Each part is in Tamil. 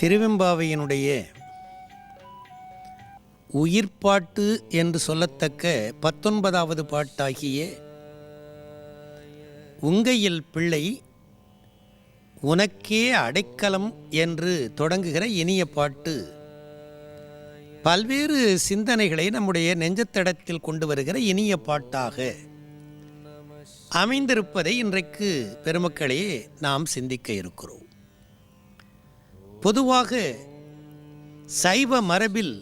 திருவெம்பாவையினுடைய உயிர்ப்பாட்டு என்று சொல்லத்தக்க 19வது பாட்டாகிய உங்கையில் பிள்ளை உனக்கே அடைக்கலம் என்று தொடங்குகிற இனிய பாட்டு பல்வேறு சிந்தனைகளை நம்முடைய நெஞ்சத்தடத்தில் கொண்டு வருகிற இனிய பாட்டாக அமைந்திருப்பதை இன்றைக்கு பெருமக்களே நாம் சிந்திக்க இருக்கிறோம். பொதுவாக சைவ மரபில்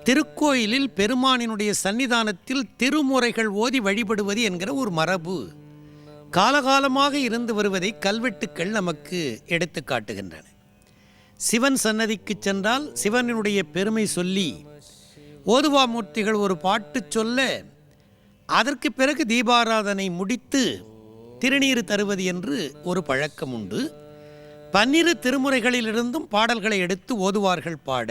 திருக்கோயிலில் பெருமானினுடைய சன்னிதானத்தில் திருமுறைகள் ஓதி வழிபடுவது என்கிற ஒரு மரபு காலகாலமாக இருந்து வருவதை கல்வெட்டுக்கள் நமக்கு எடுத்து காட்டுகின்றன. சிவன் சன்னதிக்கு சென்றால் சிவனுடைய பெருமை சொல்லி ஓதுவாமூர்த்திகள் ஒரு பாட்டு சொல்ல அதற்கு பிறகு தீபாராதனை முடித்து திருநீறு தருவது என்று ஒரு பழக்கம் உண்டு. 12 திருமுறைகளிலிருந்தும் பாடல்களை எடுத்து ஓதுவார்கள் பாட,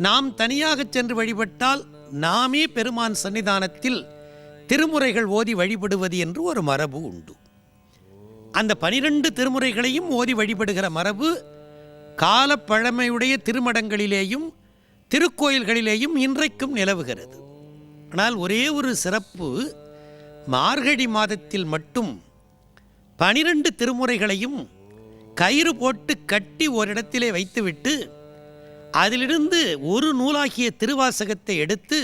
நாம் தனியாக சென்று வழிபட்டால் நாமே பெருமான் சன்னிதானத்தில் திருமுறைகள் ஓதி வழிபடுவது என்று ஒரு மரபு உண்டு. அந்த 12 திருமுறைகளையும் ஓதி வழிபடுகிற மரபு கால பழமையுடைய திருமடங்களிலேயும் திருக்கோயில்களிலேயும் இன்றைக்கும் நிலவுகிறது. ஆனால் ஒரே ஒரு சிறப்பு, மார்கழி மாதத்தில் மட்டும் 12 திருமுறைகளையும் கயிறு போட்டு கட்டி ஓரிடத்திலே வைத்துவிட்டு அதிலிருந்து ஒரு நூலாகிய திருவாசகத்தை எடுத்து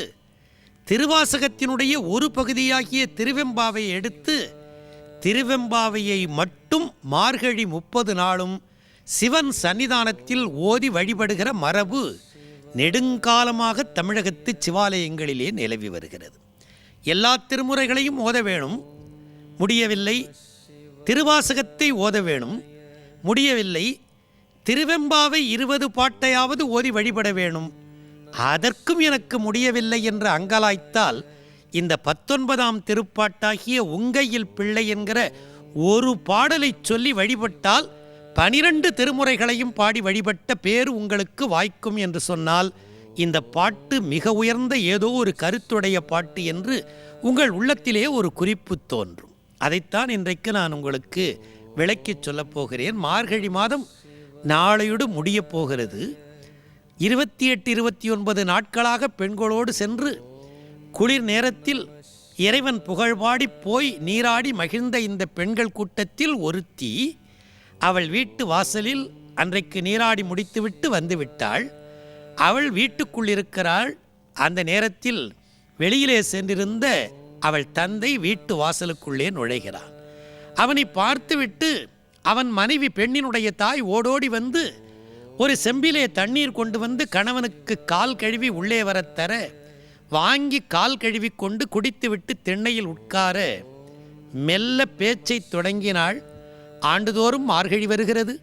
திருவாசகத்தினுடைய ஒரு பகுதியாகிய திருவெம்பாவையை எடுத்து திருவெம்பாவையை மட்டும் மார்கழி 30 நாளும் சிவன் சன்னிதானத்தில் ஓதி வழிபடுகிற மரபு நெடுங்காலமாக தமிழகத்து சிவாலயங்களிலே நிலவி வருகிறது. எல்லா திருமுறைகளையும் ஓத வேணும், முடியவில்லை. திருவாசகத்தை ஓத வேணும், முடியவில்லை. திருவெம்பாவை 20 பாட்டையாவது ஓதி வழிபட வேணும், அதற்கும் எனக்கு முடியவில்லை என்று அங்கலாய்த்தால் இந்த 19ஆம் திருப்பாட்டாகிய உங்கையில் பிள்ளை என்கிற ஒரு பாடலை சொல்லி வழிபட்டால் 12 திருமுறைகளையும் பாடி வழிபட்ட பேர் உங்களுக்கு வாய்க்கும் என்று சொன்னால் இந்த பாட்டு மிக உயர்ந்த ஏதோ ஒரு கருத்துடைய பாட்டு என்று உங்கள் உள்ளத்திலே ஒரு குறிப்பு தோன்றும். அதைத்தான் இன்றைக்கு நான் உங்களுக்கு விளக்கிச் சொல்லப் போகிறேன். மார்கழி மாதம் நாளையோடு முடியப் போகிறது. 28, 29 நாட்களாக பெண்களோடு சென்று குளிர் நேரத்தில் இறைவன் புகழ்பாடி போய் நீராடி மகிழ்ந்த இந்த பெண்கள் கூட்டத்தில் ஒருத்தி அவள் வீட்டு வாசலில் அன்றைக்கு நீராடி முடித்துவிட்டு வந்துவிட்டாள். அவள் வீட்டுக்குள் இருக்கிறாள். அந்த நேரத்தில் வெளியிலே சென்றிருந்த அவள் தந்தை வீட்டு வாசலுக்குள்ளே நுழைகிறான். அவனை பார்த்துவிட்டு அவன் மனைவி பெண்ணினுடைய தாய் ஓடோடி வந்து ஒரு செம்பிலே தண்ணீர் கொண்டு வந்து கணவனுக்கு கால் கழுவி உள்ளே வரத்தர வாங்கி கால் கழுவி கொண்டு குடித்துவிட்டு திண்ணையில் உட்கார மெல்ல பேச்சை தொடங்கினாள். ஆண்டுதோறும் மார்கழி வருகிறது,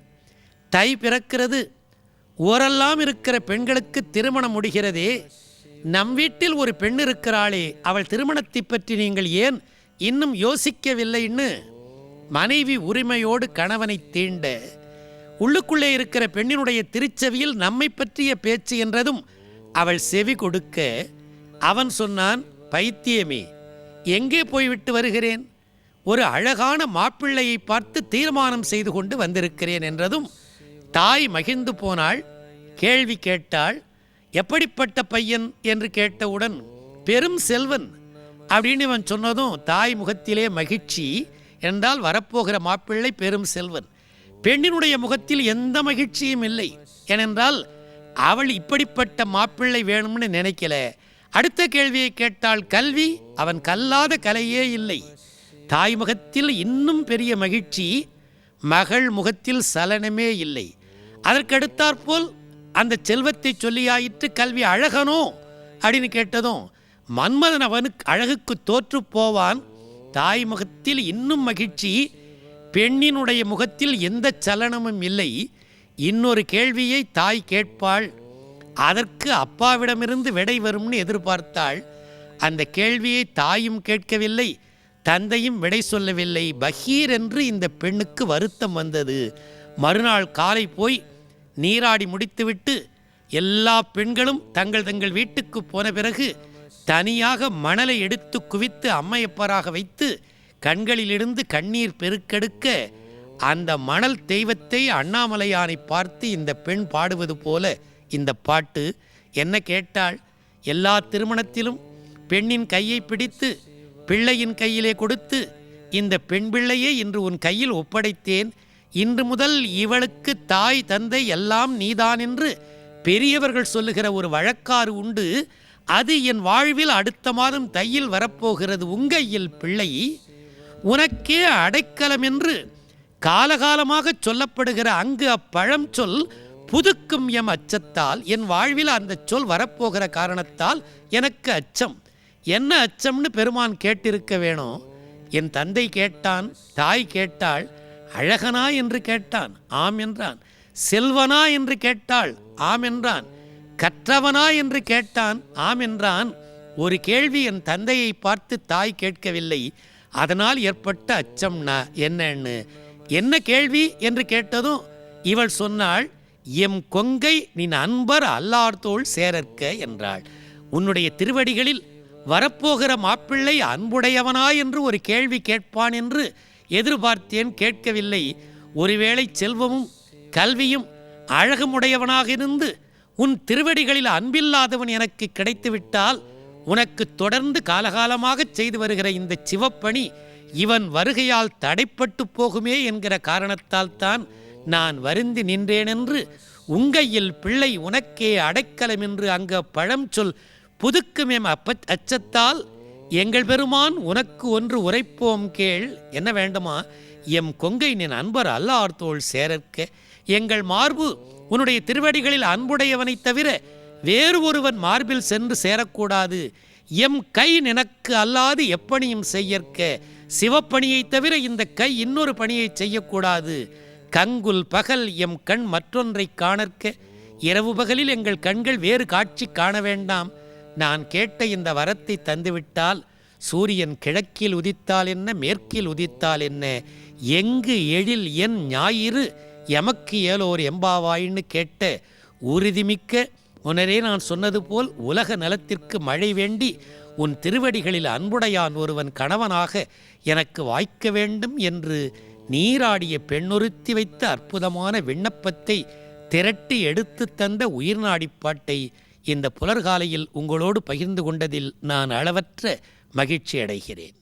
தை பிறக்கிறது, ஊரெல்லாம் இருக்கிற பெண்களுக்கு திருமணம் முடிகிறதே, நம் வீட்டில் ஒரு பெண் இருக்கிறாளே, அவள் திருமணத்தை பற்றி நீங்கள் ஏன் இன்னும் யோசிக்கவில்லைன்னு மனைவி உரிமையோடு கணவனை தீண்ட, உள்ளுக்குள்ளே இருக்கிற பெண்ணினுடைய திருச்செவியில் நம்மை பற்றிய பேச்சு என்றதும் அவள் செவி கொடுக்க, அவன் சொன்னான், பைத்தியமே, எங்கே போய்விட்டு வருகிறேன், ஒரு அழகான மாப்பிள்ளையை பார்த்து தீர்மானம் செய்து கொண்டு வந்திருக்கிறேன் என்றதும் தாய் மகிழ்ந்து போனாள். கேள்வி கேட்டாள், எப்படிப்பட்ட பையன் என்று கேட்டவுடன் பெரும் செல்வன் அப்படின்னு இவன் சொன்னதும் தாய் முகத்திலே மகிழ்ச்சி. என்றால் வரப்போகிற மாப்பிள்ளை பெரும் செல்வன். பெண்ணினுடைய முகத்தில் எந்த மகிழ்ச்சியும் இல்லை. ஏனென்றால் அவள் இப்படிப்பட்ட மாப்பிள்ளை வேணும்னு நினைக்கல. அடுத்த கேள்வியை கேட்டாள், கல்வி, அவன் கல்லாத கலையே இல்லை. தாய் முகத்தில் இன்னும் பெரிய மகிழ்ச்சி, மகள் முகத்தில் சலனமே இல்லை. அதற்கடுத்தாற்போல் அந்த செல்வத்தை சொல்லியாயிற்று, கல்வி அழகனோ அப்படின்னு கேட்டதும் மன்மதன் அவனுக்கு அழகுக்கு தோற்று போவான். தாய் முகத்தில் இன்னும் மகிழ்ச்சி, பெண்ணினுடைய முகத்தில் எந்த சலனமும் இல்லை. இன்னொரு கேள்வியை தாய் கேட்பாள், அதற்கு அப்பாவிடமிருந்து விடை வரும்னு எதிர்பார்த்தாள். அந்த கேள்வியை தாயும் கேட்கவில்லை, தந்தையும் விடை சொல்லவில்லை. பகீர் என்று இந்த பெண்ணுக்கு வருத்தம் வந்தது. மறுநாள் காலை போய் நீராடி முடித்துவிட்டு எல்லா பெண்களும் தங்கள் தங்கள் வீட்டுக்கு போன பிறகு தனியாக மணலை எடுத்து குவித்து அம்மையப்பராக வைத்து கண்களிலிருந்து கண்ணீர் பெருக்கெடுக்க அந்த மணல் தெய்வத்தை அண்ணாமலையானை பார்த்து இந்த பெண் பாடுவது போல இந்த பாட்டு. என்ன கேட்டாள்? எல்லா திருமணத்திலும் பெண்ணின் கையை பிடித்து பிள்ளையின் கையிலே கொடுத்து, இந்த பெண் பிள்ளையே இன்று உன் கையில் ஒப்படைத்தேன், இன்று முதல் இவளுக்கு தாய் தந்தை எல்லாம் நீதான் என்று பெரியவர்கள் சொல்லுகிற ஒரு வழக்காறு உண்டு. அது என் வாழ்வில் அடுத்த மாதம் தையில் வரப்போகிறது. உங்கையில் பிள்ளை உனக்கே அடைக்கலம் என்று காலகாலமாக சொல்லப்படுகிற அங்கு அப்பழம் சொல் புதுக்கும் எம் அச்சத்தால் என் வாழ்வில் அந்த சொல் வரப்போகிற காரணத்தால் எனக்கு அச்சம். என்ன அச்சம்னு பெருமான் கேட்டிருக்க வேணும். என் தந்தை கேட்டான், தாய் கேட்டாள். அழகனா என்று கேட்டான், ஆம் என்றான். செல்வனா என்று கேட்டாள், ஆம் என்றான். கற்றவனா என்று கேட்டான், ஆம் என்றான். ஒரு கேள்வி என் தந்தையை பார்த்து தாய் கேட்கவில்லை. அதனால் ஏற்பட்ட அச்சம்னா என்னன்னு. என்ன கேள்வி என்று கேட்டதும் இவள் சொன்னாள், எம் கொங்கை நின் அன்பர் அல்லார்தோள் சேரற்க என்றாள். உன்னுடைய திருவடிகளில் வரப்போகிற மாப்பிள்ளை அன்புடையவனா என்று ஒரு கேள்வி கேட்பான் என்று எதிர்பார்த்தேன், கேட்கவில்லை. ஒருவேளை செல்வமும் கல்வியும் அழகுமுடையவனாக இருந்து உன் திருவடிகளில் அன்பில்லாதவன் எனக்கு கிடைத்துவிட்டால் உனக்கு தொடர்ந்து காலகாலமாக செய்து வருகிற இந்த சிவப்பணி இவன் வருகையால் தடைப்பட்டு போகுமே என்கிற காரணத்தால் தான் நான் வருந்தி நின்றேனென்று உங்கையில் பிள்ளை உனக்கே அடைக்கலம் என்று அங்க பழம் சொல் புதுக்குமேம் அச்சத்தால் எங்கள் பெருமான் உனக்கு ஒன்று உரைப்போம் கேள். என்ன வேண்டுமா? எம் கொங்கை நின் அன்பர் அல்லார்தோள் சேரற்க. எங்கள் மார்பு உன்னுடைய திருவடிகளில் அன்புடையவனைத் தவிர வேறு ஒருவன் மார்பில் சென்று சேரக்கூடாது. எம் கை நினக்கு அல்லாது எப்பணியும் செய்யற்க. சிவப்பணியைத் தவிர இந்த கை இன்னொரு பணியை செய்யக்கூடாது. கங்குல் பகல் எம் கண் மற்றொன்றை காணற்க. இரவு பகலில் எங்கள் கண்கள் வேறு காட்சி காண வேண்டாம். நான் கேட்ட இந்த வரத்தை தந்துவிட்டால் சூரியன் கிழக்கில் உதித்தால் என்ன, மேற்கில் உதித்தால் என்ன, எங்கு எழில் என் ஞாயிறு எமக்கு ஏலோர் எம்பாவாயின்னு கேட்ட உறுதிமிக்க முன்னரே நான் சொன்னது போல் உலக நலத்திற்கு மழை வேண்டி உன் திருவடிகளில் அன்புடையான் ஒருவன் கணவனாக எனக்கு வாய்க்க வேண்டும் என்று நீராடிய பெண்ணொருத்தி வைத்த அற்புதமான விண்ணப்பத்தை திரட்டி எடுத்து தந்த உயிர்நாடிப்பாட்டை இந்த புலர்காலையில் உங்களோடு பகிர்ந்து கொண்டதில் நான் அளவற்ற மகிழ்ச்சி அடைகிறேன்.